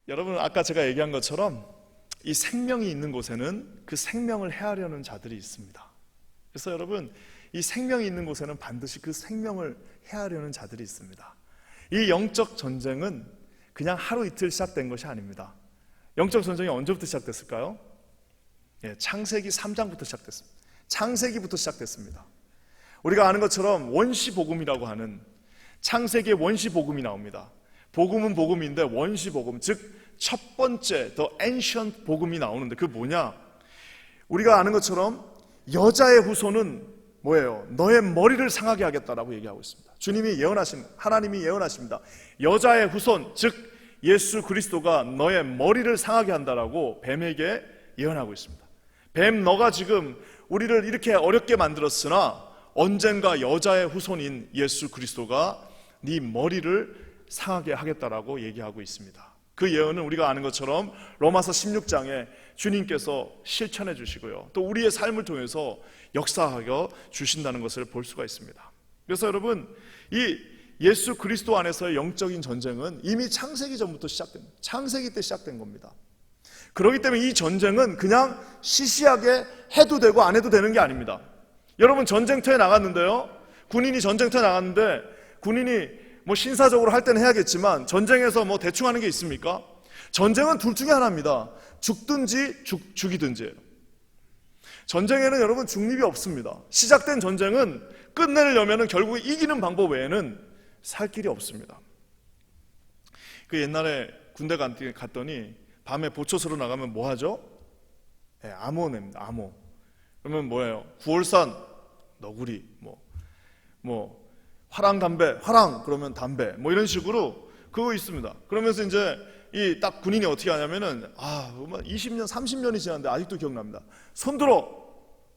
여러분, 아까 제가 얘기한 것처럼 이 생명이 있는 곳에는 그 생명을 해하려는 자들이 있습니다. 그래서 여러분, 이 생명이 있는 곳에는 반드시 그 생명을 해하려는 자들이 있습니다. 이 영적 전쟁은 그냥 하루 이틀 시작된 것이 아닙니다. 영적 전쟁이 언제부터 시작됐을까요? 창세기 3장부터 시작됐습니다. 창세기부터 시작됐습니다. 우리가 아는 것처럼 원시복음이라고 하는 창세기의 원시복음이 나옵니다. 복음은 복음인데 원시복음, 즉 첫 번째 The Ancient 복음이 나오는데 그 뭐냐? 우리가 아는 것처럼 여자의 후손은 뭐예요? 너의 머리를 상하게 하겠다라고 얘기하고 있습니다. 주님이 예언하신, 하나님이 예언하십니다. 여자의 후손, 즉 예수 그리스도가 너의 머리를 상하게 한다라고 뱀에게 예언하고 있습니다. 뱀, 너가 지금 우리를 이렇게 어렵게 만들었으나 언젠가 여자의 후손인 예수 그리스도가 네 머리를 상하게 하겠다라고 얘기하고 있습니다. 그 예언은 우리가 아는 것처럼 로마서 16장에 주님께서 실천해 주시고요, 또 우리의 삶을 통해서 역사하여 주신다는 것을 볼 수가 있습니다. 그래서 여러분, 이 예수 그리스도 안에서의 영적인 전쟁은 이미 창세기 전부터 시작된, 창세기 때 시작된 겁니다. 그렇기 때문에 이 전쟁은 그냥 시시하게 해도 되고 안 해도 되는 게 아닙니다. 여러분, 전쟁터에 나갔는데요, 군인이 전쟁터에 나갔는데 군인이 뭐 신사적으로 할 때는 해야겠지만 전쟁에서 뭐 대충 하는 게 있습니까? 전쟁은 둘 중에 하나입니다. 죽든지 죽이든지예요. 전쟁에는 여러분 중립이 없습니다. 시작된 전쟁은 끝내려면 결국 이기는 방법 외에는 살 길이 없습니다. 그 옛날에 군대 갔더니 밤에 보초소로 나가면 뭐 하죠? 암호 냅니다. 암호. 그러면 뭐예요? 구월산, 너구리, 뭐 화랑 담배, 화랑 그러면 담배, 뭐 이런 식으로 그거 있습니다. 그러면서 이제 이 딱 군인이 어떻게 하냐면은 20년, 30년이 지났는데 아직도 기억납니다. 손들어,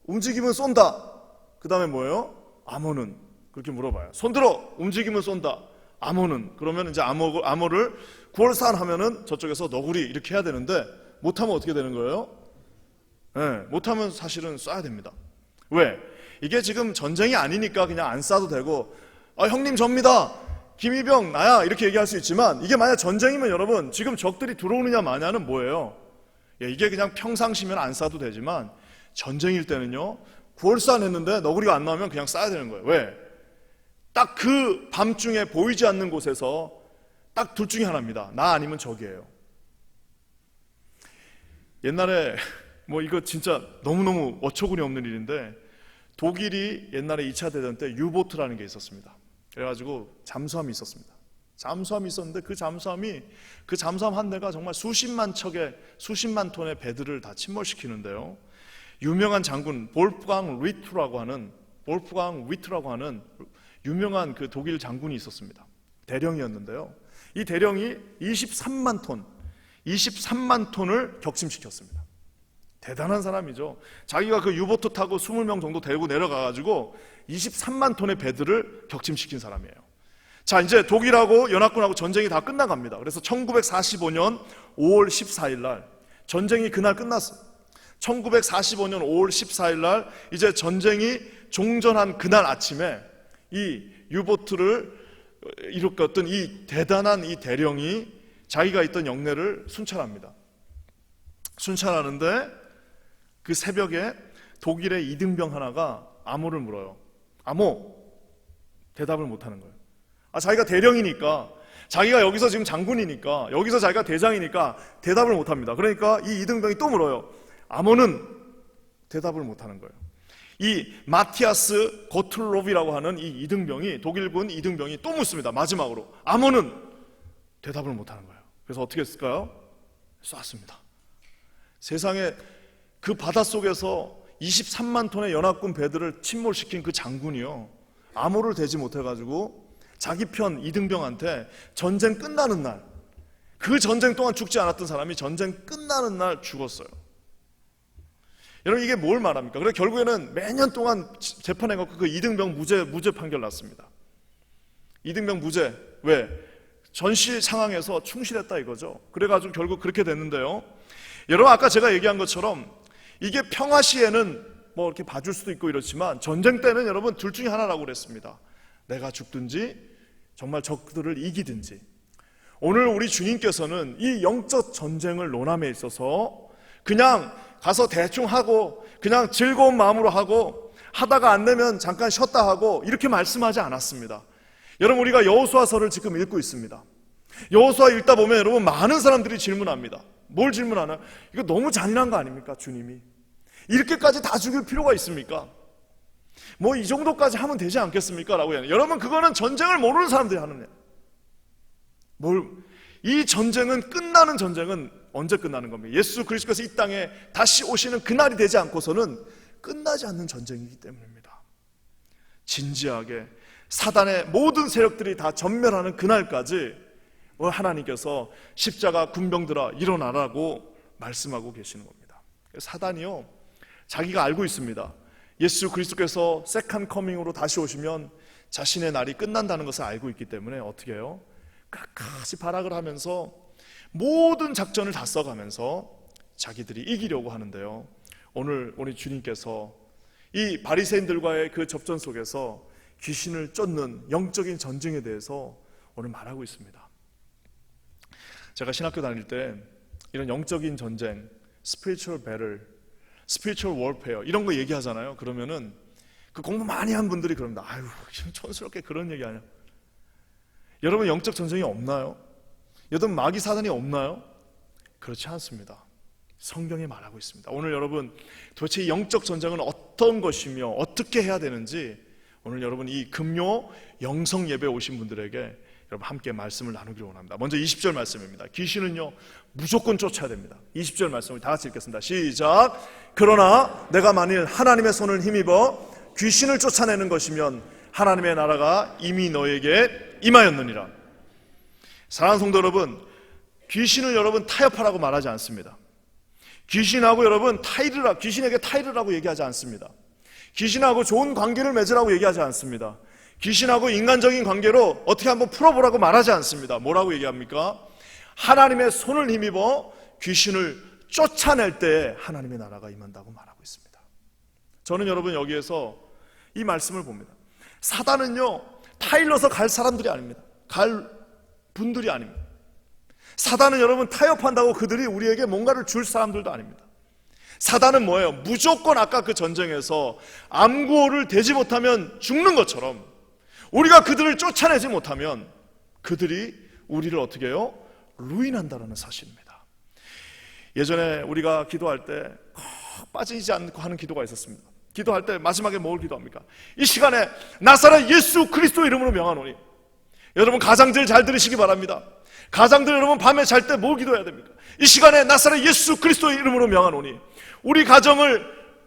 움직이면 쏜다. 그 다음에 뭐예요? 암호는 그렇게 물어봐요. 손들어, 움직이면 쏜다. 암호는, 그러면 이제 암호를 구월산 하면은 저쪽에서 너구리 이렇게 해야 되는데 못하면 어떻게 되는 거예요? 못하면 사실은 쏴야 됩니다. 왜? 이게 지금 전쟁이 아니니까 그냥 안 쏴도 되고, 형님 접니다, 김희병 나야, 이렇게 얘기할 수 있지만, 이게 만약 전쟁이면 여러분 지금 적들이 들어오느냐 마냐는 뭐예요? 이게 그냥 평상시면 안 쏴도 되지만 전쟁일 때는요, 구월산 했는데 너구리가 안 나오면 그냥 쏴야 되는 거예요. 왜? 딱 그 밤중에 보이지 않는 곳에서 딱 둘 중에 하나입니다. 나 아니면 적이에요. 옛날에 뭐 이거 진짜 너무너무 어처구니 없는 일인데, 독일이 옛날에 2차 대전 때 유보트라는 게 있었습니다. 그래가지고 잠수함이 있었습니다. 잠수함이 있었는데 그 잠수함 한 대가 정말 수십만 톤의 배들을 다 침몰시키는데요, 유명한 장군 볼프강 위트라고 하는 유명한 그 독일 장군이 있었습니다. 대령이었는데요, 이 대령이 23만 톤을 격침시켰습니다. 대단한 사람이죠. 자기가 그 유보트 타고 20명 정도 데리고 내려가가지고 23만 톤의 배들을 격침시킨 사람이에요. 자, 이제 독일하고 연합군하고 전쟁이 다 끝나갑니다. 그래서 1945년 5월 14일 날 전쟁이 그날 끝났어요. 1945년 5월 14일 날 이제 전쟁이 종전한 그날 아침에 이 유보트를 일으켰던 이 대단한 이 대령이 자기가 있던 영내를 순찰합니다. 순찰하는데 그 새벽에 독일의 이등병 하나가 암호를 물어요. 암호, 대답을 못하는 거예요. 자기가 대령이니까, 자기가 여기서 지금 장군이니까, 여기서 자기가 대장이니까 대답을 못합니다. 그러니까 이 이등병이 또 물어요. 암호는 대답을 못하는 거예요. 이 마티아스 고틀롭이라고 하는 이 이등병이, 독일군 이등병이 또 묻습니다. 마지막으로 암호는 대답을 못하는 거예요. 그래서 어떻게 했을까요? 쐈습니다. 세상에 그 바닷속에서 23만 톤의 연합군 배들을 침몰시킨 그 장군이요, 암호를 대지 못해가지고 자기 편 이등병한테 전쟁 끝나는 날, 그 전쟁 동안 죽지 않았던 사람이 전쟁 끝나는 날 죽었어요. 여러분, 이게 뭘 말합니까? 그래서 결국에는 매년 동안 재판해갖고 그 이등병 무죄 판결 났습니다. 이등병 무죄. 왜? 전시 상황에서 충실했다 이거죠. 그래가지고 결국 그렇게 됐는데요, 여러분, 아까 제가 얘기한 것처럼 이게 평화 시에는 뭐 이렇게 봐줄 수도 있고 이렇지만, 전쟁 때는 여러분 둘 중에 하나라고 그랬습니다. 내가 죽든지 정말 적들을 이기든지. 오늘 우리 주님께서는 이 영적 전쟁을 논함에 있어서 그냥 가서 대충 하고 그냥 즐거운 마음으로 하고 하다가 안 되면 잠깐 쉬었다 하고 이렇게 말씀하지 않았습니다. 여러분, 우리가 여호수아서를 지금 읽고 있습니다. 여호수아 읽다 보면 여러분 많은 사람들이 질문합니다. 뭘 질문하나요? 이거 너무 잔인한 거 아닙니까? 주님이 이렇게까지 다 죽일 필요가 있습니까? 뭐 이 정도까지 하면 되지 않겠습니까? 라고 해요. 여러분, 그거는 전쟁을 모르는 사람들이 하는 거예요. 이 전쟁은, 끝나는 전쟁은 언제 끝나는 겁니까? 예수 그리스도께서 이 땅에 다시 오시는 그날이 되지 않고서는 끝나지 않는 전쟁이기 때문입니다. 진지하게 사단의 모든 세력들이 다 전멸하는 그날까지 하나님께서 십자가 군병들아 일어나라고 말씀하고 계시는 겁니다. 사단이요, 자기가 알고 있습니다. 예수 그리스도께서 세컨 커밍으로 다시 오시면 자신의 날이 끝난다는 것을 알고 있기 때문에 어떻게 해요? 끝까지 발악을 하면서 모든 작전을 다 써가면서 자기들이 이기려고 하는데요, 오늘 우리 주님께서 이 바리새인들과의 그 접전 속에서 귀신을 쫓는 영적인 전쟁에 대해서 오늘 말하고 있습니다. 제가 신학교 다닐 때 이런 영적인 전쟁, spiritual battle, spiritual warfare 이런 거 얘기하잖아요. 그러면은 그 공부 많이 한 분들이 그럽니다. 아유, 촌스럽게 그런 얘기 하냐. 여러분, 영적 전쟁이 없나요? 여러분, 마귀 사단이 없나요? 그렇지 않습니다. 성경에 말하고 있습니다. 오늘 여러분, 도대체 이 영적 전쟁은 어떤 것이며 어떻게 해야 되는지 오늘 여러분 이 금요 영성 예배 오신 분들에게 여러분 함께 말씀을 나누기를 원합니다. 먼저 20절 말씀입니다. 귀신은요 무조건 쫓아야 됩니다. 20절 말씀을 다 같이 읽겠습니다. 시작. 그러나 내가 만일 하나님의 손을 힘입어 귀신을 쫓아내는 것이면 하나님의 나라가 이미 너에게 임하였느니라. 사랑하는 성도 여러분, 귀신을 여러분 타협하라고 말하지 않습니다. 귀신하고 여러분 귀신에게 타일을 하고 얘기하지 않습니다. 귀신하고 좋은 관계를 맺으라고 얘기하지 않습니다. 귀신하고 인간적인 관계로 어떻게 한번 풀어보라고 말하지 않습니다. 뭐라고 얘기합니까? 하나님의 손을 힘입어 귀신을 쫓아낼 때 하나님의 나라가 임한다고 말하고 있습니다. 저는 여러분 여기에서 이 말씀을 봅니다. 사단은요 타일러서 갈 사람들이 아닙니다. 갈 분들이 아닙니다. 사단은 여러분 타협한다고 그들이 우리에게 뭔가를 줄 사람들도 아닙니다. 사단은 뭐예요? 무조건 아까 그 전쟁에서 암구호를 대지 못하면 죽는 것처럼 우리가 그들을 쫓아내지 못하면 그들이 우리를 어떻게 해요? 루인한다는 사실입니다. 예전에 우리가 기도할 때 콕 빠지지 않고 하는 기도가 있었습니다. 기도할 때 마지막에 뭘 기도합니까? 이 시간에 나사렛 예수 그리스도 이름으로 명하노니. 여러분 가장들 잘 들으시기 바랍니다. 가장들 여러분 밤에 잘 때 뭘 기도해야 됩니까? 이 시간에 나사렛 예수 그리스도의 이름으로 명하노니. 우리 가정을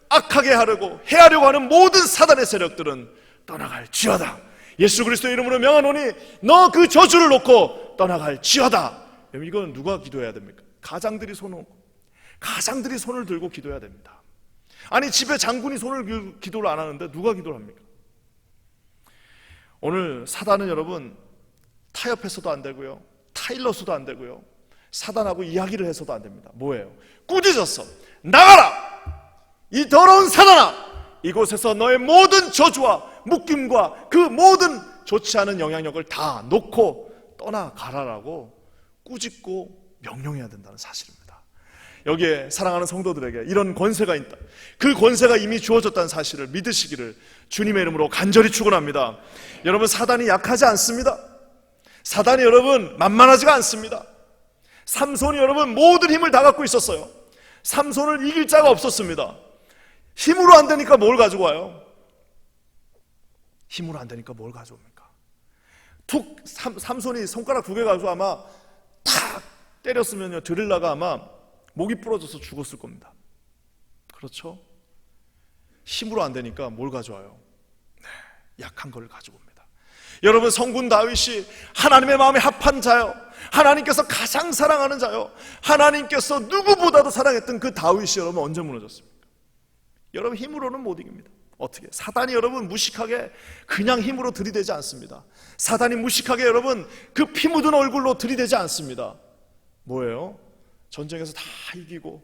악하게 하려고 해하려고 하는 모든 사단의 세력들은 떠나갈지어다. 예수 그리스도의 이름으로 명하노니 너 그 저주를 놓고 떠나갈지어다. 이건 누가 기도해야 됩니까? 가장들이 손을 들고 기도해야 됩니다. 아니 집에 장군이 기도를 안 하는데 누가 기도를 합니까? 오늘 사단은 여러분 타협해서도 안 되고요, 타일러서도 안 되고요, 사단하고 이야기를 해서도 안 됩니다. 뭐예요? 꾸짖었어. 나가라! 이 더러운 사단아! 이곳에서 너의 모든 저주와 묶임과 그 모든 좋지 않은 영향력을 다 놓고 떠나가라라고 꾸짖고 명령해야 된다는 사실입니다. 여기에 사랑하는 성도들에게 이런 권세가 있다, 그 권세가 이미 주어졌다는 사실을 믿으시기를 주님의 이름으로 간절히 축원합니다. 여러분 사단이 약하지 않습니다. 사단이 여러분 만만하지가 않습니다. 삼손이 여러분 모든 힘을 다 갖고 있었어요. 삼손을 이길 자가 없었습니다. 힘으로 안 되니까 뭘 가지고 와요? 힘으로 안 되니까 뭘 가져옵니까? 삼손이 손가락 2개 가지고 아마 탁 때렸으면요 드릴라가 아마 목이 부러져서 죽었을 겁니다. 그렇죠? 힘으로 안 되니까 뭘 가져와요? 네, 약한 걸 가져옵니다. 여러분 성군 다윗이 하나님의 마음에 합한 자요, 하나님께서 가장 사랑하는 자요, 하나님께서 누구보다도 사랑했던 그 다윗이 여러분 언제 무너졌습니까? 여러분 힘으로는 못 이깁니다. 어떻게? 사단이 여러분 무식하게 그냥 힘으로 들이대지 않습니다. 사단이 무식하게 여러분 그 피 묻은 얼굴로 들이대지 않습니다. 뭐예요? 전쟁에서 다 이기고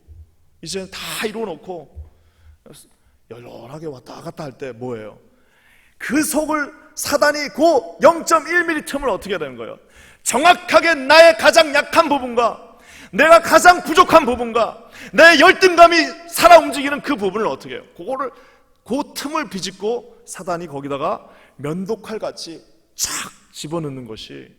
이제 다 이루어놓고 열렬하게 왔다 갔다 할 때 뭐예요? 그 속을 사단이 그 0.1mm 틈을 어떻게 해야 되는 거예요? 정확하게 나의 가장 약한 부분과 내가 가장 부족한 부분과 내 열등감이 살아 움직이는 그 부분을 어떻게 해요? 그 틈을 비집고 사단이 거기다가 면도칼같이 촥 집어넣는 것이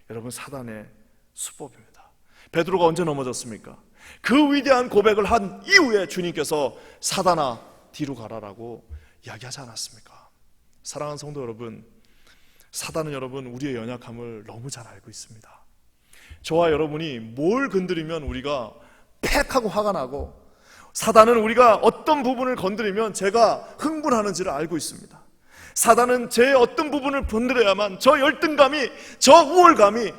여러분 사단의 수법입니다. 베드로가 언제 넘어졌습니까? 그 위대한 고백을 한 이후에 주님께서 사단아 뒤로 가라라고 이야기하지 않았습니까? 사랑하는 성도 여러분, 사단은 여러분 우리의 연약함을 너무 잘 알고 있습니다. 저와 여러분이 뭘 건드리면 우리가 팩 하고 화가 나고, 사단은 우리가 어떤 부분을 건드리면 제가 흥분하는지를 알고 있습니다. 사단은 제 어떤 부분을 건드려야만 저 열등감이, 저 우월감이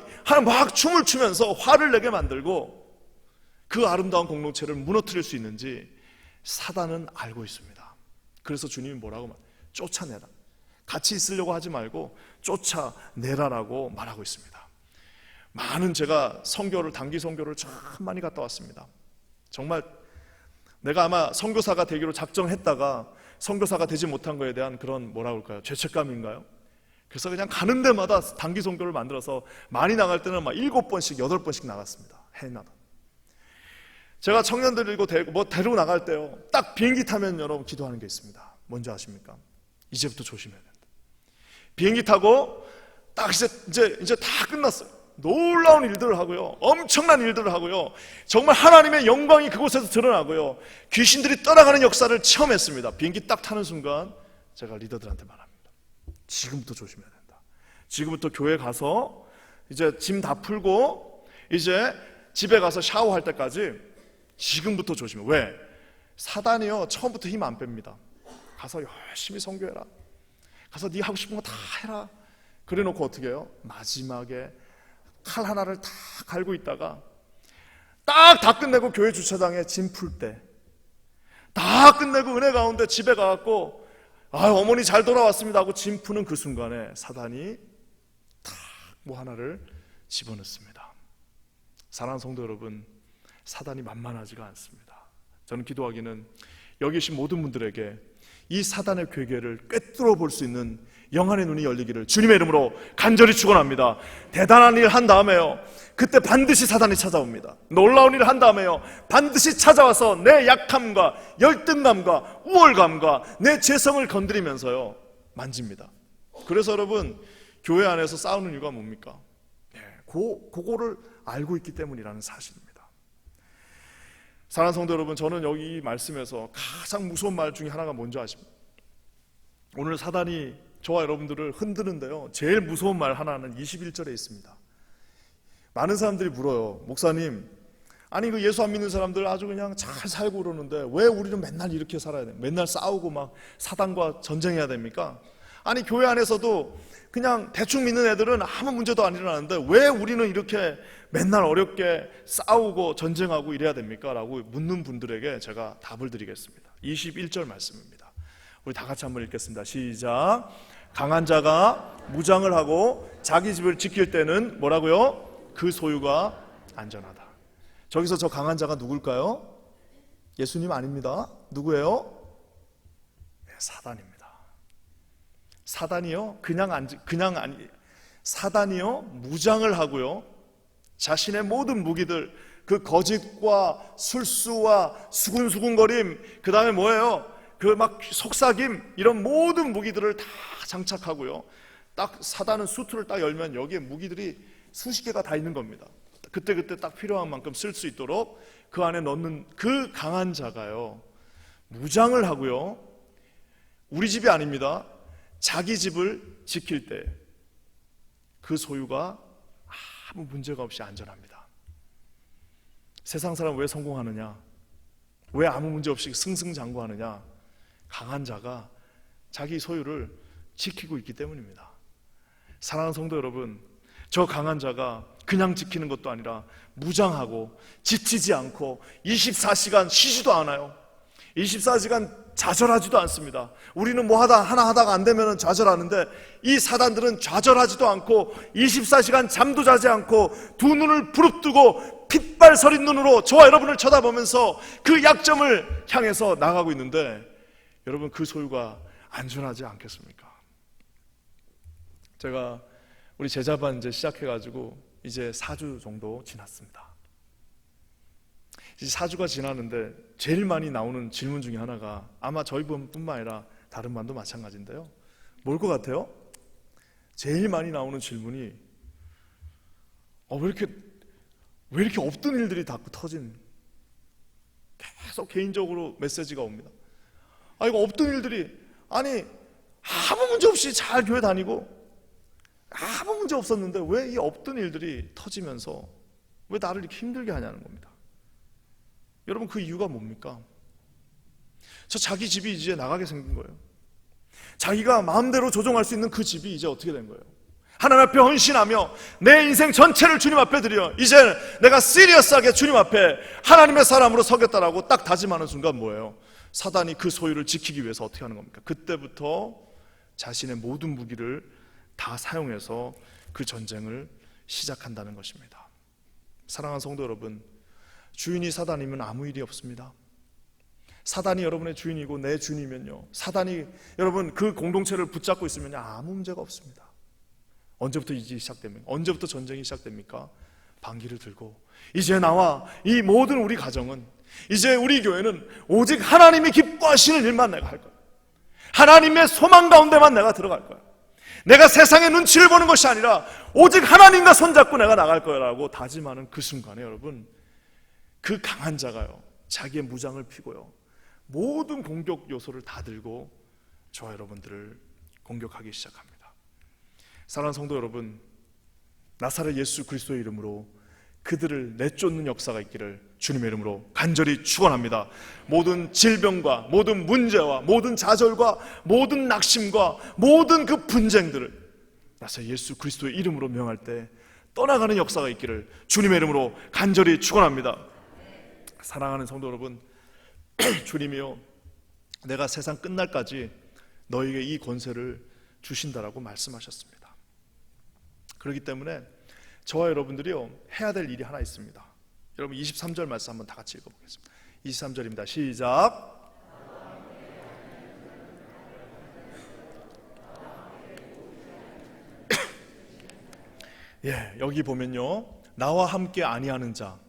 막 춤을 추면서 화를 내게 만들고 그 아름다운 공동체를 무너뜨릴 수 있는지 사단은 알고 있습니다. 그래서 주님이 뭐라고 쫓아내라, 같이 있으려고 하지 말고 쫓아내라라고 말하고 있습니다. 많은 제가 선교를, 단기 선교를 참 많이 갔다 왔습니다. 정말 내가 아마 선교사가 되기로 작정했다가 선교사가 되지 못한 거에 대한 그런 뭐라 그럴까요? 죄책감인가요? 그래서 그냥 가는 데마다 단기 선교를 만들어서 많이 나갈 때는 막 7번씩 8번씩 나갔습니다. 해마다. 제가 청년들 데리고 나갈 때요, 딱 비행기 타면 여러분 기도하는 게 있습니다. 뭔지 아십니까? 이제부터 조심해야 된다. 비행기 타고 딱 이제 다 끝났어요. 놀라운 일들을 하고요, 엄청난 일들을 하고요, 정말 하나님의 영광이 그곳에서 드러나고요, 귀신들이 떠나가는 역사를 체험했습니다. 비행기 딱 타는 순간 제가 리더들한테 말합니다. 지금부터 조심해야 된다. 지금부터 교회 가서 이제 짐 다 풀고 이제 집에 가서 샤워할 때까지 지금부터 조심해. 왜? 사단이요 처음부터 힘 안 뺍니다. 가서 열심히 선교해라, 가서 네 하고 싶은 거 다 해라. 그래 놓고 어떻게 해요? 마지막에 칼 하나를 다 갈고 있다가 딱 다 끝내고 교회 주차장에 짐 풀 때, 다 끝내고 은혜 가운데 집에 가갖고 어머니 잘 돌아왔습니다 하고 짐 푸는 그 순간에 사단이 탁 뭐 하나를 집어넣습니다. 사랑하는 성도 여러분, 사단이 만만하지가 않습니다. 저는 기도하기는 여기 계신 모든 분들에게 이 사단의 괴계를 꿰뚫어 볼 수 있는 영안의 눈이 열리기를 주님의 이름으로 간절히 축원합니다. 대단한 일 한 다음에요, 그때 반드시 사단이 찾아옵니다. 놀라운 일을 한 다음에요, 반드시 찾아와서 내 약함과 열등감과 우월감과 내 죄성을 건드리면서요 만집니다. 그래서 여러분 교회 안에서 싸우는 이유가 뭡니까? 그거를 알고 있기 때문이라는 사실입니다. 사랑하는 성도 여러분, 저는 여기 말씀에서 가장 무서운 말 중에 하나가 뭔지 아십니까? 오늘 사단이 저와 여러분들을 흔드는데요, 제일 무서운 말 하나는 21절에 있습니다. 많은 사람들이 물어요. 목사님, 아니 그 예수 안 믿는 사람들 아주 그냥 잘 살고 그러는데 왜 우리는 맨날 이렇게 살아야 돼? 맨날 싸우고 막 사단과 전쟁해야 됩니까? 아니 교회 안에서도 그냥 대충 믿는 애들은 아무 문제도 안 일어나는데 왜 우리는 이렇게 맨날 어렵게 싸우고 전쟁하고 이래야 됩니까? 라고 묻는 분들에게 제가 답을 드리겠습니다. 21절 말씀입니다. 우리 다 같이 한번 읽겠습니다. 시작. 강한 자가 무장을 하고 자기 집을 지킬 때는 뭐라고요? 그 소유가 안전하다. 저기서 저 강한 자가 누굴까요? 예수님 아닙니다. 누구예요? 네, 사단입니다. 사단이요 사단이요 무장을 하고요, 자신의 모든 무기들, 그 거짓과 술수와 수군수군거림, 그 다음에 뭐예요? 그 막 속삭임, 이런 모든 무기들을 다 장착하고요, 딱 사단은 수트를 딱 열면 여기에 무기들이 수십 개가 다 있는 겁니다. 그때그때 딱 필요한 만큼 쓸 수 있도록 그 안에 넣는 그 강한 자가요 무장을 하고요, 우리 집이 아닙니다, 자기 집을 지킬 때 그 소유가 아무 문제가 없이 안전합니다. 세상 사람 왜 성공하느냐? 왜 아무 문제 없이 승승장구하느냐? 강한 자가 자기 소유를 지키고 있기 때문입니다. 사랑하는 성도 여러분, 저 강한 자가 그냥 지키는 것도 아니라 무장하고 지치지 않고 24시간 쉬지도 않아요. 24시간 좌절하지도 않습니다. 우리는 뭐 하나 하다가 안 되면 좌절하는데 이 사단들은 좌절하지도 않고 24시간 잠도 자지 않고 두 눈을 부릅뜨고 핏발 서린 눈으로 저와 여러분을 쳐다보면서 그 약점을 향해서 나가고 있는데, 여러분 그 소유가 안전하지 않겠습니까? 제가 우리 제자반 이제 시작해가지고 이제 4주 정도 지났습니다. 이제 4주가 지났는데 제일 많이 나오는 질문 중에 하나가, 아마 저희 분뿐만 아니라 다른 반도 마찬가지인데요, 뭘 것 같아요? 제일 많이 나오는 질문이 왜 이렇게 없던 일들이 자꾸 터지는, 계속 개인적으로 메시지가 옵니다. 이거 없던 일들이, 아니 아무 문제 없이 잘 교회 다니고 아무 문제 없었는데 왜 이 없던 일들이 터지면서 왜 나를 이렇게 힘들게 하냐는 겁니다. 여러분, 그 이유가 뭡니까? 자기 집이 이제 나가게 생긴 거예요. 자기가 마음대로 조종할 수 있는 그 집이 이제 어떻게 된 거예요? 하나님 앞에 헌신하며 내 인생 전체를 주님 앞에 드려, 이제 내가 시리어스하게 주님 앞에 하나님의 사람으로 서겠다라고 딱 다짐하는 순간 뭐예요? 사단이 그 소유를 지키기 위해서 어떻게 하는 겁니까? 그때부터 자신의 모든 무기를 다 사용해서 그 전쟁을 시작한다는 것입니다. 사랑하는 성도 여러분, 주인이 사단이면 아무 일이 없습니다. 사단이 여러분의 주인이고 내 주인이면요, 사단이 여러분 그 공동체를 붙잡고 있으면 아무 문제가 없습니다. 언제부터 이제 시작됩니까? 언제부터 전쟁이 시작됩니까? 방귀를 들고, 이제 나와 이 모든 우리 가정은, 이제 우리 교회는 오직 하나님이 기뻐하시는 일만 내가 할 거야. 하나님의 소망 가운데만 내가 들어갈 거야. 내가 세상의 눈치를 보는 것이 아니라 오직 하나님과 손잡고 내가 나갈 거라고 다짐하는 그 순간에 여러분, 그 강한 자가요, 자기의 무장을 피고요, 모든 공격 요소를 다 들고 저와 여러분들을 공격하기 시작합니다. 사랑하는 성도 여러분, 나사렛 예수 그리스도의 이름으로 그들을 내쫓는 역사가 있기를 주님의 이름으로 간절히 축원합니다. 모든 질병과 모든 문제와 모든 좌절과 모든 낙심과 모든 그 분쟁들을 나사렛 예수 그리스도의 이름으로 명할 때 떠나가는 역사가 있기를 주님의 이름으로 간절히 축원합니다. 사랑하는 성도 여러분, 주님이요, 내가 세상 끝날까지 너에게 이 권세를 주신다라고 말씀하셨습니다. 그렇기 때문에 저와 여러분들이요, 해야 될 일이 하나 있습니다. 여러분 23절 말씀 한번 다 같이 읽어보겠습니다. 23절입니다. 시작. 예, 여기 보면요, 나와 함께 아니하는 자,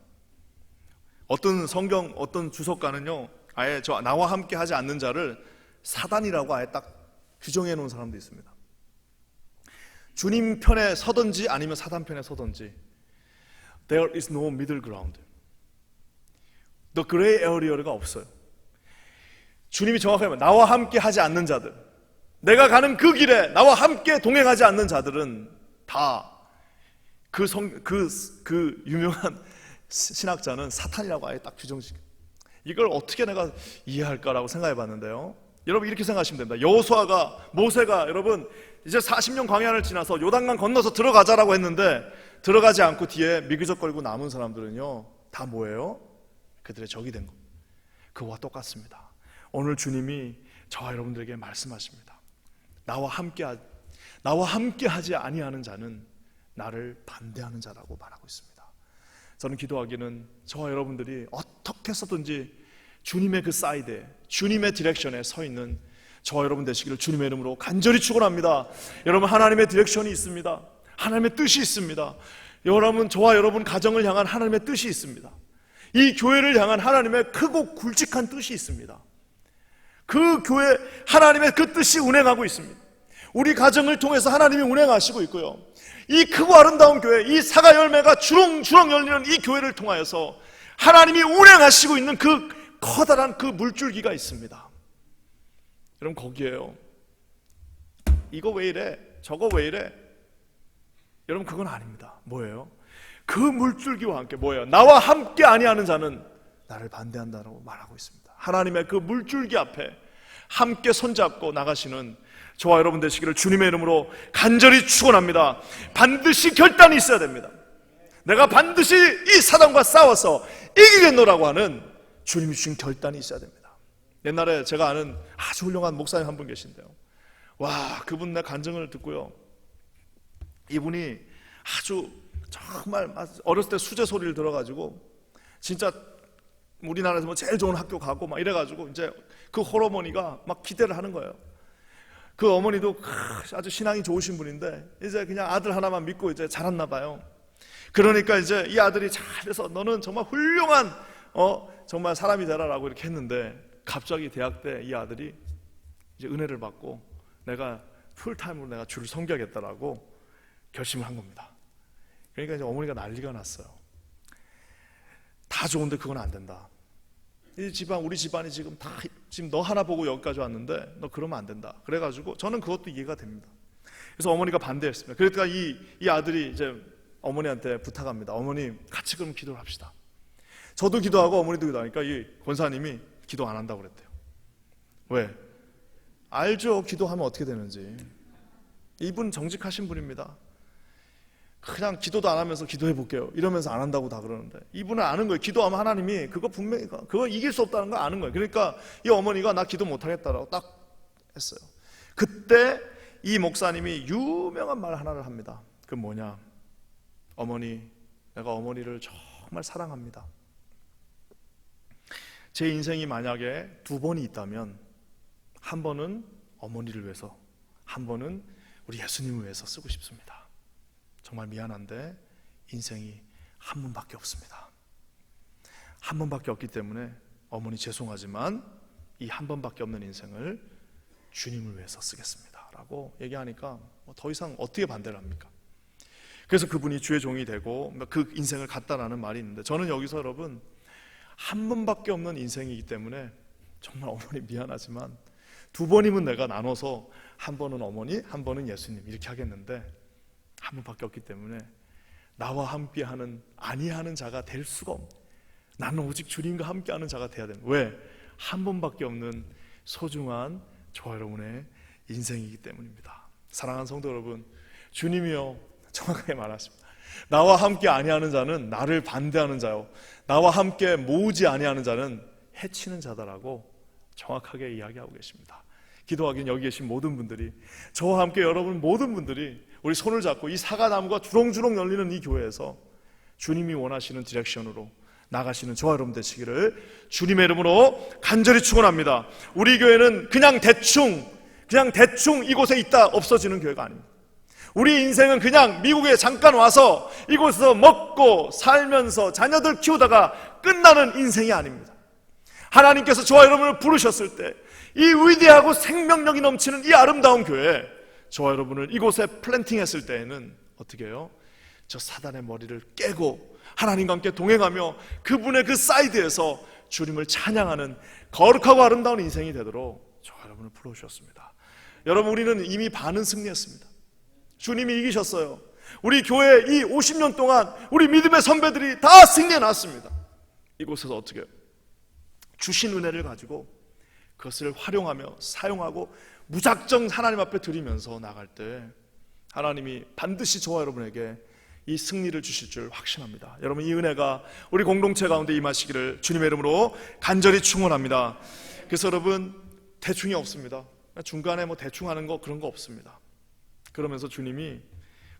어떤 성경 어떤 주석가는요, 아예 나와 함께 하지 않는 자를 사단이라고 아예 딱 규정해 놓은 사람도 있습니다. 주님 편에 서든지 아니면 사단 편에 서든지 There is no middle ground. The gray area가 없어요. 주님이 정확하게 나와 함께 하지 않는 자들, 내가 가는 그 길에 나와 함께 동행하지 않는 자들은 다 그 유명한 신학자는 사탄이라고 아예 딱 규정식. 이걸 어떻게 내가 이해할까라고 생각해 봤는데요, 여러분 이렇게 생각하시면 됩니다. 여호수아가, 모세가 여러분 이제 40년 광야를 지나서 요단강 건너서 들어가자라고 했는데 들어가지 않고 뒤에 미그적거리고 남은 사람들은요, 다 뭐예요? 그들의 적이 된 것. 그와 똑같습니다. 오늘 주님이 저와 여러분들에게 말씀하십니다. 나와 함께 하지 아니하는 자는 나를 반대하는 자라고 말하고 있습니다. 저는 기도하기는 저와 여러분들이 어떻게 해서든지 주님의 그 사이드에, 주님의 디렉션에 서 있는 저와 여러분 되시기를 주님의 이름으로 간절히 축원합니다. 여러분, 하나님의 디렉션이 있습니다. 하나님의 뜻이 있습니다. 여러분, 저와 여러분 가정을 향한 하나님의 뜻이 있습니다. 이 교회를 향한 하나님의 크고 굵직한 뜻이 있습니다. 그 교회, 하나님의 그 뜻이 운행하고 있습니다. 우리 가정을 통해서 하나님이 운행하시고 있고요, 이 크고 아름다운 교회, 이 사과 열매가 주렁주렁 열리는 이 교회를 통하여서 하나님이 운행하시고 있는 그 커다란 그 물줄기가 있습니다. 여러분, 거기에요, 이거 왜 이래, 저거 왜 이래, 여러분 그건 아닙니다. 뭐예요? 그 물줄기와 함께 뭐예요? 나와 함께 아니하는 자는 나를 반대한다고 말하고 있습니다. 하나님의 그 물줄기 앞에 함께 손잡고 나가시는 저와 여러분 되시기를 주님의 이름으로 간절히 축원합니다. 반드시 결단이 있어야 됩니다. 내가 반드시 이 사단과 싸워서 이기겠노라고 하는 주님이 주신 결단이 있어야 됩니다. 옛날에 제가 아는 아주 훌륭한 목사님 한 분 계신데요, 와, 그분 내 간증을 듣고요, 이분이 아주 정말 어렸을 때 수제 소리를 들어가지고 진짜 우리나라에서 뭐 제일 좋은 학교 가고 막 이래가지고 이제 그 홀어머니가 막 기대를 하는 거예요. 그 어머니도 아주 신앙이 좋으신 분인데 이제 그냥 아들 하나만 믿고 이제 자랐나 봐요. 그러니까 이제 이 아들이 잘해서 너는 정말 훌륭한 정말 사람이 되라라고 이렇게 했는데, 갑자기 대학 때 이 아들이 이제 은혜를 받고 내가 풀타임으로 내가 주를 섬겨야겠다라고 결심을 한 겁니다. 그러니까 이제 어머니가 난리가 났어요. 다 좋은데 그건 안 된다. 이 집안, 우리 집안이 지금 너 하나 보고 여기까지 왔는데 너 그러면 안 된다. 그래가지고 저는 그것도 이해가 됩니다. 그래서 어머니가 반대했습니다. 그러니까 이 아들이 이제 어머니한테 부탁합니다. 어머니, 같이 그럼 기도를 합시다. 저도 기도하고 어머니도 기도하니까 이 권사님이 기도 안 한다고 그랬대요. 왜? 알죠, 기도하면 어떻게 되는지. 이분 정직하신 분입니다. 그냥 기도도 안 하면서 기도해 볼게요 이러면서 안 한다고 다 그러는데, 이분은 아는 거예요. 기도하면 하나님이 그거 분명히 그거 이길 수 없다는 거 아는 거예요. 그러니까 이 어머니가 나 기도 못 하겠다라고 딱 했어요. 그때 이 목사님이 유명한 말 하나를 합니다. 그 뭐냐? 어머니, 내가 어머니를 정말 사랑합니다. 제 인생이 만약에 두 번이 있다면 한 번은 어머니를 위해서, 한 번은 우리 예수님을 위해서 쓰고 싶습니다. 정말 미안한데 인생이 한 번밖에 없습니다. 한 번밖에 없기 때문에 어머니 죄송하지만 이 한 번밖에 없는 인생을 주님을 위해서 쓰겠습니다 라고 얘기하니까 더 이상 어떻게 반대를 합니까? 그래서 그분이 주의 종이 되고 그 인생을 갖다라는 말이 있는데, 저는 여기서 여러분, 한 번밖에 없는 인생이기 때문에 정말 어머니 미안하지만 두 번이면 내가 나눠서 한 번은 어머니, 한 번은 예수님 이렇게 하겠는데, 한 번밖에 없기 때문에 나와 함께하는 아니하는 자가 될 수가 없네. 나는 오직 주님과 함께하는 자가 돼야 되는. 왜? 한 번밖에 없는 소중한 저와 여러분의 인생이기 때문입니다. 사랑하는 성도 여러분, 주님이요 정확하게 말하십니다. 나와 함께 아니하는 자는 나를 반대하는 자요, 나와 함께 모으지 아니하는 자는 해치는 자다라고 정확하게 이야기하고 계십니다. 기도하긴 여기 계신 모든 분들이, 저와 함께 여러분 모든 분들이 우리 손을 잡고 이 사과나무가 주렁주렁 열리는 이 교회에서 주님이 원하시는 디렉션으로 나가시는 저와 여러분 되시기를 주님의 이름으로 간절히 축원합니다. 우리 교회는 그냥 대충 이곳에 있다 없어지는 교회가 아닙니다. 우리 인생은 그냥 미국에 잠깐 와서 이곳에서 먹고 살면서 자녀들 키우다가 끝나는 인생이 아닙니다. 하나님께서 저와 여러분을 부르셨을 때 이 위대하고 생명력이 넘치는 이 아름다운 교회, 저와 여러분을 이곳에 플랜팅했을 때에는 어떻게 해요? 저 사단의 머리를 깨고 하나님과 함께 동행하며 그분의 그 사이드에서 주님을 찬양하는 거룩하고 아름다운 인생이 되도록 저와 여러분을 불러주셨습니다. 여러분, 우리는 이미 반은 승리했습니다. 주님이 이기셨어요. 우리 교회 이 50년 동안 우리 믿음의 선배들이 다 승리해 놨습니다. 이곳에서 어떻게 해요? 주신 은혜를 가지고 그것을 활용하며 사용하고 무작정 하나님 앞에 드리면서 나갈 때 하나님이 반드시 저와 여러분에게 이 승리를 주실 줄 확신합니다. 여러분, 이 은혜가 우리 공동체 가운데 임하시기를 주님의 이름으로 간절히 축원합니다. 그래서 여러분, 대충이 없습니다. 중간에 뭐 대충 하는 거 그런 거 없습니다. 그러면서 주님이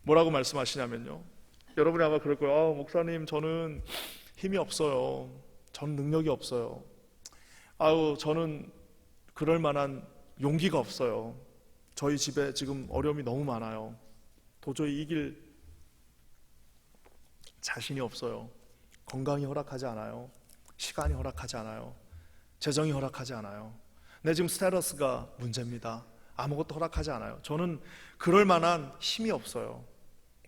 뭐라고 말씀하시냐면요, 여러분이 아마 그럴 거예요. 목사님, 저는 힘이 없어요. 저는 능력이 없어요. 저는 그럴 만한 용기가 없어요. 저희 집에 지금 어려움이 너무 많아요. 도저히 이길 자신이 없어요. 건강이 허락하지 않아요. 시간이 허락하지 않아요. 재정이 허락하지 않아요. 내 지금 스테러스가 문제입니다. 아무것도 허락하지 않아요. 저는 그럴 만한 힘이 없어요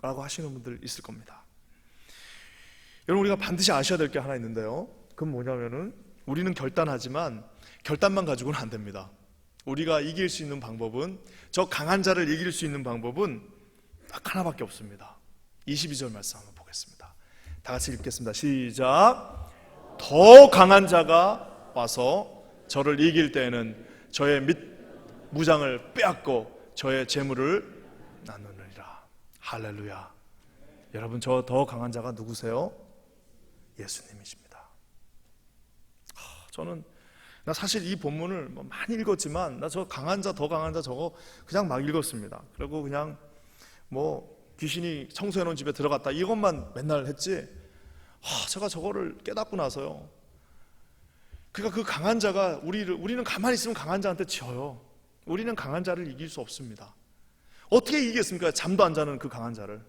라고 하시는 분들 있을 겁니다. 여러분, 우리가 반드시 아셔야 될 게 하나 있는데요, 그건 뭐냐면은 우리는 결단하지만 결단만 가지고는 안 됩니다. 우리가 이길 수 있는 방법은, 저 강한 자를 이길 수 있는 방법은 딱 하나밖에 없습니다. 22절 말씀 한번 보겠습니다. 다 같이 읽겠습니다. 시작. 더 강한 자가 와서 저를 이길 때에는 저의 무장을 빼앗고 저의 재물을 나누느니라. 할렐루야. 여러분, 저 더 강한 자가 누구세요? 예수님이십니다. 저는 나 사실 이 본문을 많이 읽었지만 나 저 강한 자, 더 강한 자 저거 그냥 막 읽었습니다. 그리고 그냥 뭐 귀신이 청소해 놓은 집에 들어갔다 이것만 맨날 했지, 제가 저거를 깨닫고 나서요, 그러니까 그 강한 자가 우리는 가만히 있으면 강한 자한테 져요. 우리는 강한 자를 이길 수 없습니다. 어떻게 이기겠습니까? 잠도 안 자는 그 강한 자를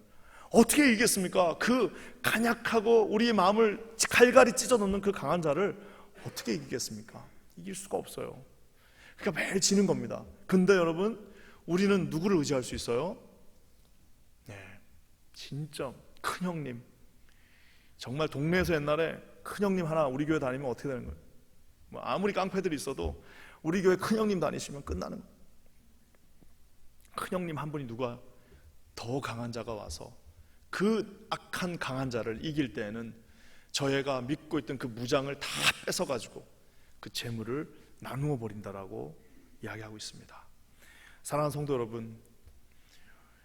어떻게 이기겠습니까? 그 간약하고 우리의 마음을 갈갈이 찢어놓는 그 강한 자를 어떻게 이기겠습니까? 이길 수가 없어요. 그러니까 매일 지는 겁니다. 근데 여러분, 우리는 누구를 의지할 수 있어요? 네, 진짜 큰 형님. 정말 동네에서 옛날에 큰 형님 하나 우리 교회 다니면 어떻게 되는 거예요? 뭐 아무리 깡패들이 있어도 우리 교회 큰 형님 다니시면 끝나는 거예요. 큰 형님 한 분이 누가 더 강한 자가 와서 그 악한 강한 자를 이길 때에는 저희가 믿고 있던 그 무장을 다 뺏어가지고 그 재물을 나누어 버린다라고 이야기하고 있습니다. 사랑하는 성도 여러분,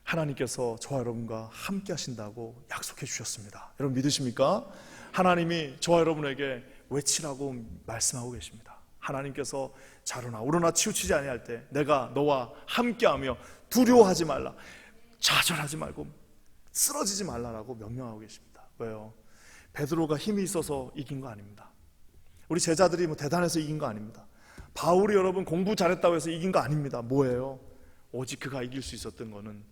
하나님께서 저와 여러분과 함께 하신다고 약속해 주셨습니다. 여러분 믿으십니까? 하나님이 저와 여러분에게 외치라고 말씀하고 계십니다. 하나님께서 자로나 우러나 치우치지 아니할 때 내가 너와 함께하며 두려워하지 말라, 좌절하지 말고 쓰러지지 말라라고 명령하고 계십니다. 왜요? 베드로가 힘이 있어서 이긴 거 아닙니다. 우리 제자들이 뭐 대단해서 이긴 거 아닙니다. 바울이 여러분 공부 잘했다고 해서 이긴 거 아닙니다. 뭐예요? 오직 그가 이길 수 있었던 거는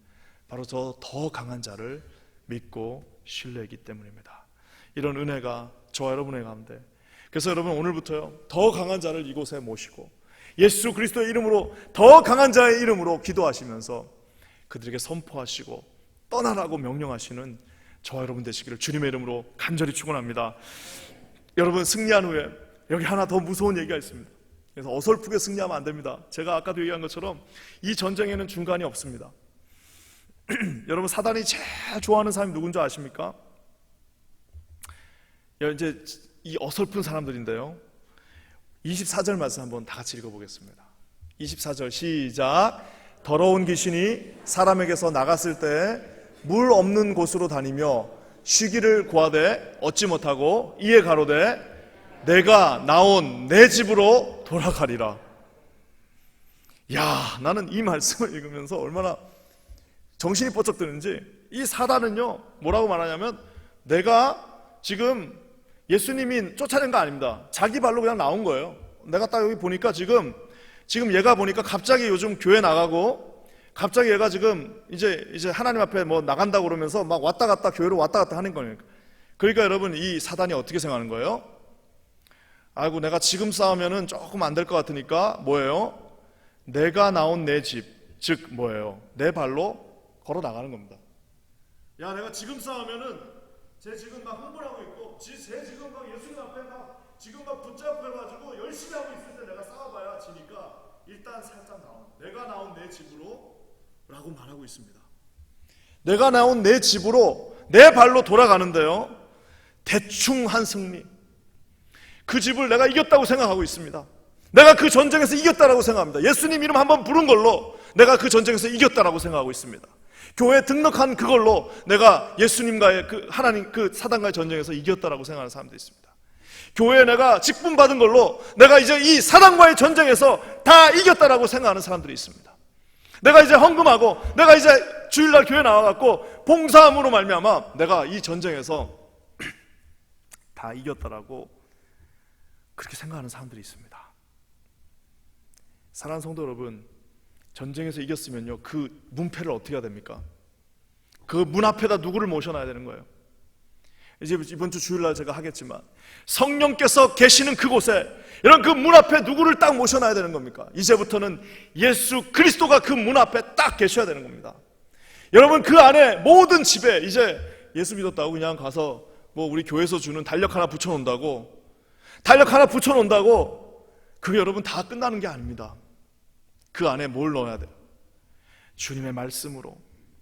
바로 저 더 강한 자를 믿고 신뢰했기 때문입니다. 이런 은혜가 저와 여러분의 가운데, 그래서 여러분 오늘부터요 더 강한 자를 이곳에 모시고 예수 그리스도의 이름으로, 더 강한 자의 이름으로 기도하시면서 그들에게 선포하시고 떠나라고 명령하시는 저와 여러분 되시기를 주님의 이름으로 간절히 축원합니다. 여러분 승리한 후에 여기 하나 더 무서운 얘기가 있습니다. 그래서 어설프게 승리하면 안 됩니다. 제가 아까도 얘기한 것처럼 이 전쟁에는 중간이 없습니다. 여러분 사단이 제일 좋아하는 사람이 누군지 아십니까? 이제 이 어설픈 사람들인데요, 24절 말씀 한번 다 같이 읽어보겠습니다. 24절 시작. 더러운 귀신이 사람에게서 나갔을 때 물 없는 곳으로 다니며 쉬기를 구하되 얻지 못하고 이에 가로되 내가 나온 내 집으로 돌아가리라. 야, 나는 이 말씀을 읽으면서 얼마나 정신이 번쩍 드는지. 이 사단은요 뭐라고 말하냐면, 내가 지금 예수님이 쫓아낸 거 아닙니다. 자기 발로 그냥 나온 거예요. 내가 딱 여기 보니까 지금 얘가 보니까 갑자기 요즘 교회 나가고 갑자기 얘가 지금 이제 하나님 앞에 뭐 나간다고 그러면서 막 왔다 갔다 교회로 왔다 갔다 하는 거예요. 그러니까 여러분 이 사단이 어떻게 생각하는 거예요? 아이고 내가 지금 싸우면은 조금 안 될 것 같으니까 뭐예요? 내가 나온 내 집, 즉 뭐예요? 내 발로 걸어 나가는 겁니다. 야, 내가 지금 싸우면은 쟤 지금 막 흥분을 하고 있고 쟤 지금 막 예수님 앞에 막 지금 막 붙잡혀가지고 열심히 하고 있을 때 내가 싸워봐야 지니까 일단 살짝 내가 나온 내 집으로 라고 말하고 있습니다. 내가 나온 내 집으로 내 발로 돌아가는데요, 대충 한 승리, 그 집을 내가 이겼다고 생각하고 있습니다. 내가 그 전쟁에서 이겼다라고 생각합니다. 예수님 이름 한번 부른 걸로 내가 그 전쟁에서 이겼다라고 생각하고 있습니다. 교회에 등록한 그걸로 내가 예수님과의 그 하나님 그 사단과의 전쟁에서 이겼다라고 생각하는 사람도 있습니다. 교회에 내가 직분 받은 걸로 내가 이제 이 사단과의 전쟁에서 다 이겼다라고 생각하는 사람들이 있습니다. 내가 이제 헌금하고 내가 이제 주일날 교회 나와갖고 봉사함으로 말미암아 내가 이 전쟁에서 다 이겼다라고 그렇게 생각하는 사람들이 있습니다. 사랑하는 성도 여러분, 전쟁에서 이겼으면요 그 문패를 어떻게 해야 됩니까? 그 문 앞에다 누구를 모셔놔야 되는 거예요. 이제 이번 주 주일날 제가 하겠지만 성령께서 계시는 그곳에 이런 그 문 앞에 누구를 딱 모셔놔야 되는 겁니까? 이제부터는 예수 그리스도가 그 문 앞에 딱 계셔야 되는 겁니다. 여러분 그 안에 모든 집에 이제 예수 믿었다고 그냥 가서 뭐 우리 교회에서 주는 달력 하나 붙여놓는다고 그게 여러분 다 끝나는 게 아닙니다. 그 안에 뭘 넣어야 돼요? 주님의 말씀으로,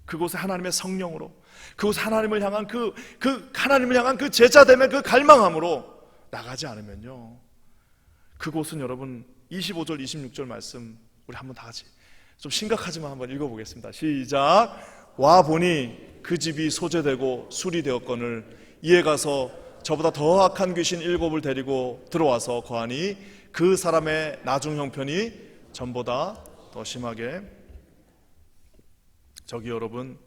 그곳에 하나님의 성령으로, 그곳에 하나님을 향한 하나님을 향한 그 제자됨의 그 갈망함으로 나가지 않으면요, 그곳은 여러분 25절 26절 말씀 우리 한번 다 같이 좀 심각하지만 한번 읽어보겠습니다. 시작. 와 보니 그 집이 소재되고 술이 되었거늘 이에 가서 저보다 더 악한 귀신 7을 데리고 들어와서 거하니 그 사람의 나중 형편이 전보다 더 심하게. 저기 여러분,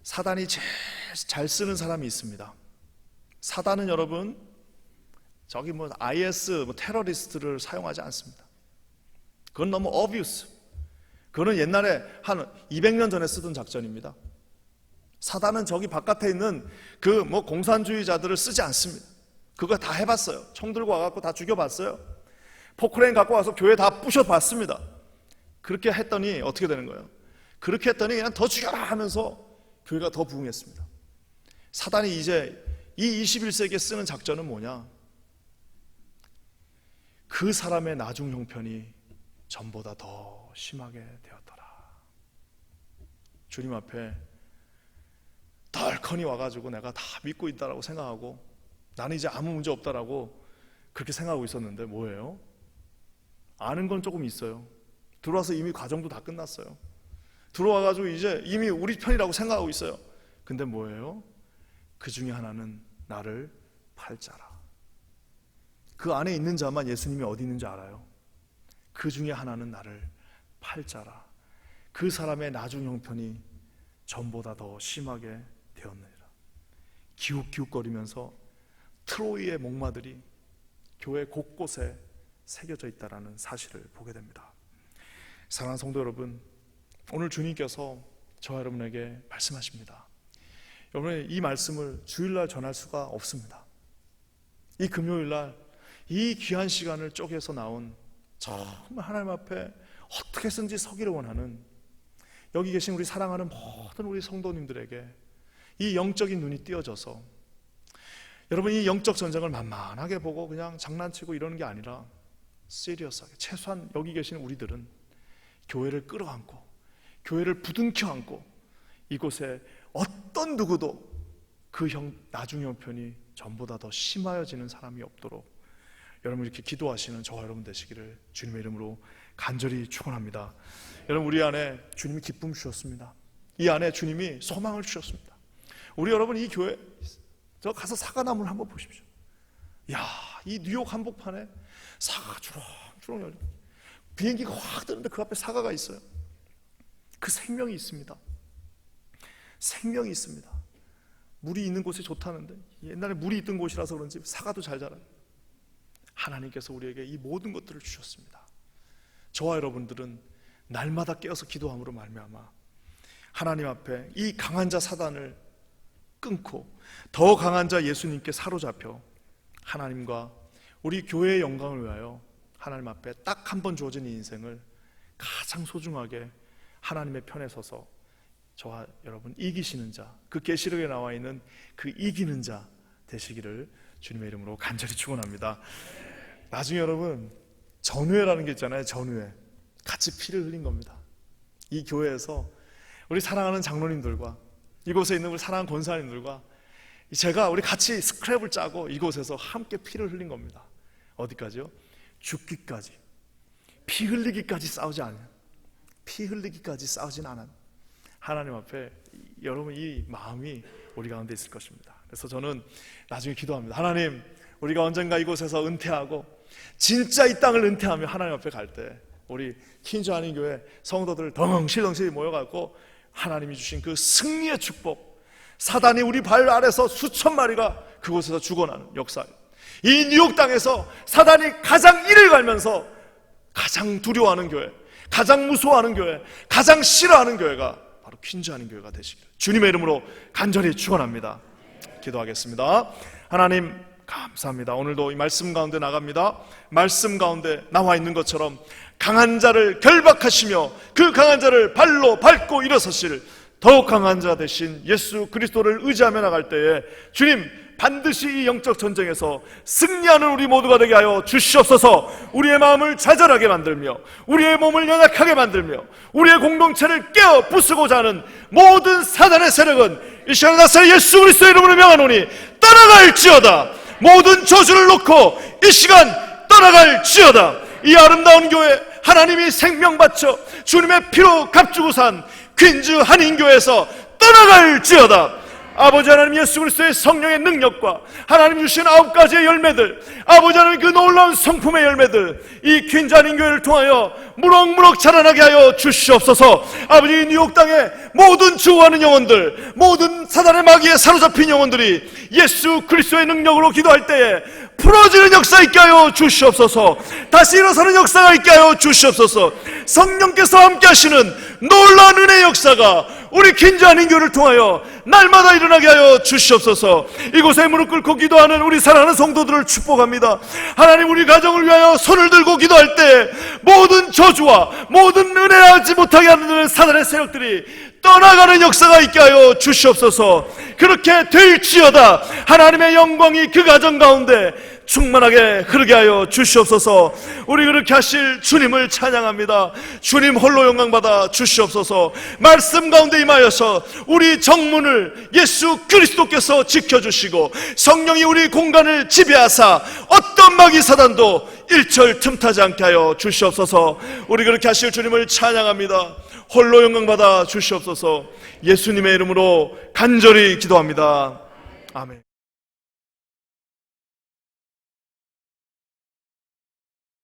사단이 제일 잘 쓰는 사람이 있습니다. 사단은 여러분 저기 뭐 IS 테러리스트를 사용하지 않습니다. 그건 너무 obvious. 그거는 옛날에 한 200년 전에 쓰던 작전입니다. 사단은 저기 바깥에 있는 그 공산주의자들을 쓰지 않습니다. 그거 다 해봤어요. 총 들고 와갖고 다 죽여봤어요. 포크레인 갖고 와서 교회 다 부셔봤습니다. 그렇게 했더니 어떻게 되는 거예요? 그렇게 했더니 그냥 더 죽여라 하면서 교회가 더 부흥했습니다. 사단이 이제 이 21세기에 쓰는 작전은 뭐냐? 그 사람의 나중 형편이 전보다 더 심하게 되었더라. 주님 앞에 덜커니 와가지고 내가 다 믿고 있다라고 생각하고 나는 이제 아무 문제 없다라고 그렇게 생각하고 있었는데 뭐예요? 아는 건 조금 있어요. 들어와서 이미 과정도 다 끝났어요. 들어와가지고 이제 이미 우리 편이라고 생각하고 있어요. 근데 뭐예요? 그 중에 하나는 나를 팔자라. 그 안에 있는 자만 예수님이 어디 있는지 알아요. 그 중에 하나는 나를 팔자라. 그 사람의 나중 형편이 전보다 더 심하게 되었느니라. 기웃기웃거리면서 트로이의 목마들이 교회 곳곳에 새겨져 있다는 사실을 보게 됩니다. 사랑하는 성도 여러분, 오늘 주님께서 저와 여러분에게 말씀하십니다. 여러분, 이 말씀을 주일날 전할 수가 없습니다. 이 금요일날 이 귀한 시간을 쪼개서 나온 정말 하나님 앞에 어떻게 든지 서기를 원하는 여기 계신 우리 사랑하는 모든 우리 성도님들에게 이 영적인 눈이 띄어져서 여러분, 이 영적 전쟁을 만만하게 보고 그냥 장난치고 이러는 게 아니라 시리어스하게, 최소한 여기 계신 우리들은 교회를 끌어안고 교회를 부둥켜 안고 이곳에 어떤 누구도 그 나중 형편이 전보다 더 심하여지는 사람이 없도록 여러분 이렇게 기도하시는 저와 여러분 되시기를 주님의 이름으로 간절히 축원합니다. 여러분, 우리 안에 주님이 기쁨 주셨습니다. 이 안에 주님이 소망을 주셨습니다. 우리 여러분, 이 교회 저 가서 사과나무를 한번 보십시오. 야, 이 뉴욕 한복판에 사과가 주렁주렁 열려. 비행기가 확 뜨는데 그 앞에 사과가 있어요. 그 생명이 있습니다. 생명이 있습니다. 물이 있는 곳이 좋다는데 옛날에 물이 있던 곳이라서 그런지 사과도 잘 자라요. 하나님께서 우리에게 이 모든 것들을 주셨습니다. 저와 여러분들은 날마다 깨어서 기도함으로 말미암아 하나님 앞에 이 강한 자 사단을 끊고 더 강한 자 예수님께 사로잡혀 하나님과 우리 교회의 영광을 위하여 하나님 앞에 딱 한 번 주어진 이 인생을 가장 소중하게 하나님의 편에 서서 저와 여러분 이기시는 자, 그 계시록에 나와 있는 그 이기는 자 되시기를 주님의 이름으로 간절히 축원합니다. 나중에 여러분 전우회라는 게 있잖아요. 전우회 같이 피를 흘린 겁니다. 이 교회에서 우리 사랑하는 장로님들과 이곳에 있는 우리 사랑하는 권사님들과 제가 우리 같이 스크랩을 짜고 이곳에서 함께 피를 흘린 겁니다. 어디까지요? 죽기까지, 피 흘리기까지 싸우지 않은, 피 흘리기까지 싸우진 않은 하나님 앞에 여러분 이 마음이 우리 가운데 있을 것입니다. 그래서 저는 나중에 기도합니다. 하나님, 우리가 언젠가 이곳에서 은퇴하고 진짜 이 땅을 은퇴하며 하나님 앞에 갈 때 우리 퀸즈 한인교회 성도들 덩실덩실 모여갖고 하나님이 주신 그 승리의 축복, 사단이 우리 발 아래서 수천 마리가 그곳에서 죽어나는 역사, 이 뉴욕 땅에서 사단이 가장 이를 갈면서 가장 두려워하는 교회, 가장 무서워하는 교회, 가장 싫어하는 교회가 바로 퀸즈 한인교회가 되시기를 주님의 이름으로 간절히 축원합니다. 기도하겠습니다. 하나님 감사합니다. 오늘도 이 말씀 가운데 나갑니다. 말씀 가운데 나와 있는 것처럼 강한 자를 결박하시며 그 강한 자를 발로 밟고 일어서실 더욱 강한 자 되신 예수 그리스도를 의지하며 나갈 때에 주님 반드시 이 영적 전쟁에서 승리하는 우리 모두가 되게 하여 주시옵소서. 우리의 마음을 좌절하게 만들며 우리의 몸을 연약하게 만들며 우리의 공동체를 깨어 부수고자 하는 모든 사단의 세력은 이 시간 나사렛 예수 그리스도의 이름으로 명하노니 떠나갈지어다. 모든 저주를 놓고 이 시간 떠나갈지어다. 이 아름다운 교회 하나님이 생명 바쳐 주님의 피로 값주고 산 퀸즈 한인교회에서 떠나갈지어다. 아버지 하나님 예수 그리스도의 성령의 능력과 하나님 주신 9가지의 열매들, 아버지 하나님 그 놀라운 성품의 열매들 이 퀸즈 한인교회를 통하여 무럭무럭 자라나게 하여 주시옵소서. 아버지 뉴욕 땅의 모든 주워하는 영혼들, 모든 사단의 마귀에 사로잡힌 영혼들이 예수 그리스도의 능력으로 기도할 때에 풀어지는 역사 있게 하여 주시옵소서. 다시 일어서는 역사가 있게 하여 주시옵소서. 성령께서 함께 하시는 놀라운 은혜의 역사가 우리 퀸즈 한인교회를 통하여 날마다 일어나게 하여 주시옵소서. 이곳에 무릎 꿇고 기도하는 우리 사랑하는 성도들을 축복합니다. 하나님, 우리 가정을 위하여 손을 들고 기도할 때 모든 저주와 모든 은혜하지 못하게 하는 사단의 세력들이 떠나가는 역사가 있게 하여 주시옵소서. 그렇게 될지어다. 하나님의 영광이 그 가정 가운데 충만하게 흐르게 하여 주시옵소서. 우리 그렇게 하실 주님을 찬양합니다. 주님 홀로 영광받아 주시옵소서. 말씀 가운데 임하여서 우리 정문을 예수 그리스도께서 지켜주시고 성령이 우리 공간을 지배하사 어떤 마귀 사단도 일절 틈타지 않게 하여 주시옵소서. 우리 그렇게 하실 주님을 찬양합니다. 홀로 영광받아 주시옵소서. 예수님의 이름으로 간절히 기도합니다. 아멘.